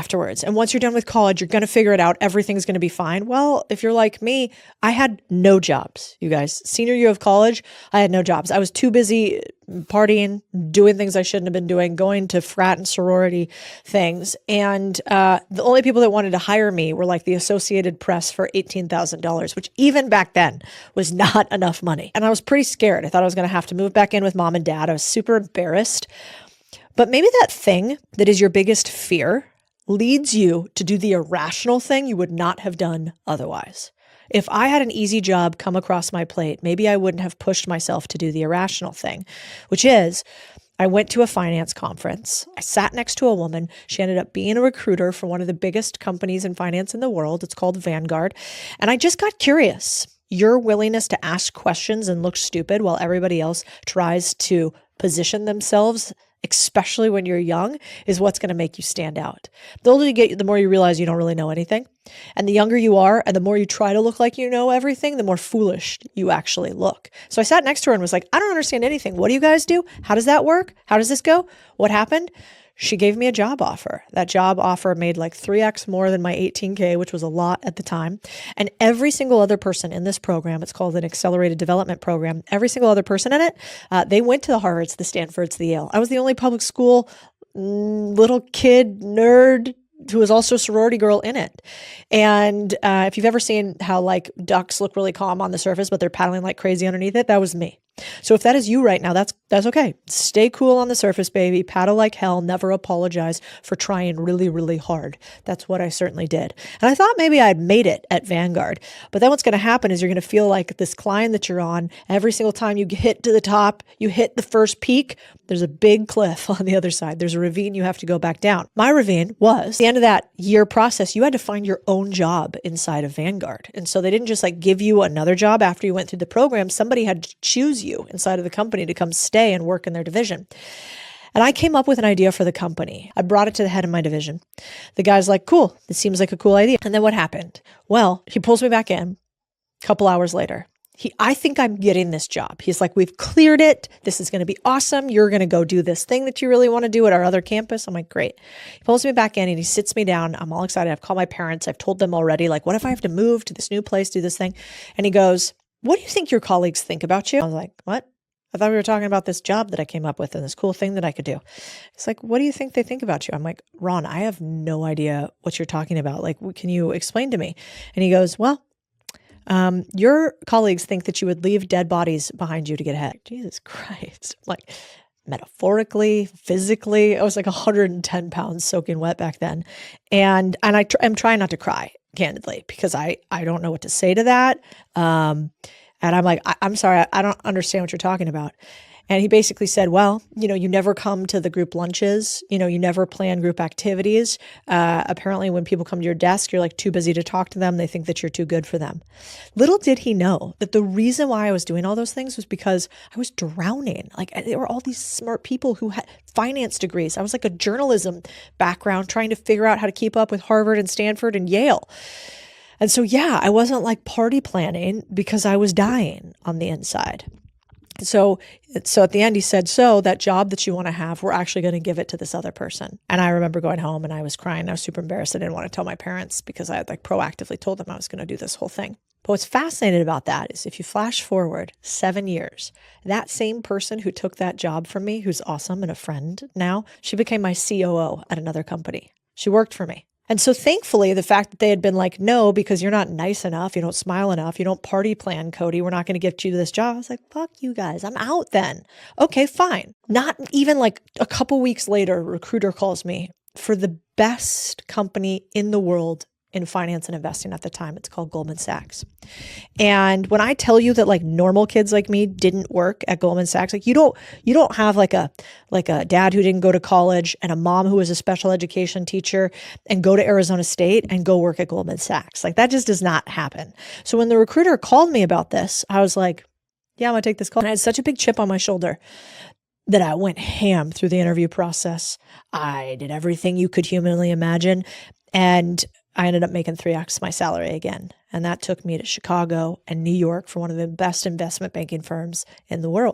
afterwards. And once you're done with college, you're going to figure it out. Everything's going to be fine. Well, if you're like me, I had no jobs, you guys. Senior year of college, I had no jobs. I was too busy partying, doing things I shouldn't have been doing, going to frat and sorority things. And the only people that wanted to hire me were like the Associated Press for $18,000, which even back then was not enough money. And I was pretty scared. I thought I was going to have to move back in with mom and dad. I was super embarrassed. But maybe that thing that is your biggest fear leads you to do the irrational thing you would not have done otherwise. If I had an easy job come across my plate, maybe I wouldn't have pushed myself to do the irrational thing, which is I went to a finance conference. I sat next to a woman. She ended up being a recruiter for one of the biggest companies in finance in the world. It's called Vanguard. And I just got curious. Your willingness to ask questions and look stupid while everybody else tries to position themselves, especially when you're young, is what's going to make you stand out. The older you get, the more you realize you don't really know anything. And the younger you are, and the more you try to look like you know everything, the more foolish you actually look. So I sat next to her and was like, I don't understand anything. What do you guys do? How does that work? How does this go? What happened? She gave me a job offer. That job offer made like 3x more than my 18K, which was a lot at the time. And every single other person in this program, it's called an accelerated development program. Every single other person in it, they went to the Harvards, the Stanfords, the Yale. I was the only public school little kid nerd who was also a sorority girl in it. And if you've ever seen how like ducks look really calm on the surface, but they're paddling like crazy underneath it, that was me. So if that is you right now, that's okay. Stay cool on the surface, baby. Paddle like hell. Never apologize for trying really, really hard. That's what I certainly did. And I thought maybe I'd made it at Vanguard. But then what's going to happen is you're going to feel like this climb that you're on. Every single time you hit to the top, you hit the first peak, there's a big cliff on the other side. There's a ravine you have to go back down. My ravine was, at the end of that year process, you had to find your own job inside of Vanguard. And so they didn't just like give you another job after you went through the program. Somebody had to choose you inside of the company to come stay and work in their division. And I came up with an idea for the company. I brought it to the head of my division. The guy's like, cool, this seems like a cool idea. And then what happened? Well, he pulls me back in a couple hours later. I think I'm getting this job. He's like, we've cleared it. This is going to be awesome. You're going to go do this thing that you really want to do at our other campus. I'm like, great. He pulls me back in and he sits me down. I'm all excited. I've called my parents. I've told them already, like, what if I have to move to this new place, do this thing? And he goes, what do you think your colleagues think about you? I was like, what? I thought we were talking about this job that I came up with and this cool thing that I could do. It's like, what do you think they think about you? I'm like, Ron, I have no idea what you're talking about. Like, can you explain to me? And he goes, well, your colleagues think that you would leave dead bodies behind you to get ahead. Jesus Christ. Like metaphorically, physically, I was like 110 pounds soaking wet back then. And I'm trying not to cry, candidly, because I don't know what to say to that. And I'm like, I'm sorry, I don't understand what you're talking about. And he basically said, well, you never come to the group lunches. You never plan group activities. Apparently when people come to your desk, you're like too busy to talk to them. They think that you're too good for them. Little did he know that the reason why I was doing all those things was because I was drowning. Like there were all these smart people who had finance degrees. I was like a journalism background trying to figure out how to keep up with Harvard and Stanford and Yale. And so, yeah, I wasn't like party planning because I was dying on the inside. So at the end, he said, so that job that you want to have, we're actually going to give it to this other person. And I remember going home and I was crying. I was super embarrassed. I didn't want to tell my parents because I had like proactively told them I was going to do this whole thing. But what's fascinating about that is if you flash forward 7 years, that same person who took that job from me, who's awesome and a friend now, she became my COO at another company. She worked for me. And so thankfully, the fact that they had been like, no, because you're not nice enough, you don't smile enough, you don't party plan, Codie, we're not going to get you to this job. I was like, fuck you guys, I'm out then. Okay, fine. Not even like a couple weeks later, a recruiter calls me for the best company in the world in finance and investing at the time. It's called Goldman Sachs. And when I tell you that like normal kids like me didn't work at Goldman Sachs, like you don't have like a dad who didn't go to college and a mom who was a special education teacher and go to Arizona State and go work at Goldman Sachs. Like that just does not happen. So when the recruiter called me about this, I was like, yeah, I'm gonna take this call. And I had such a big chip on my shoulder that I went ham through the interview process. I did everything you could humanly imagine. And I ended up making 3x my salary again. And that took me to Chicago and New York for one of the best investment banking firms in the world.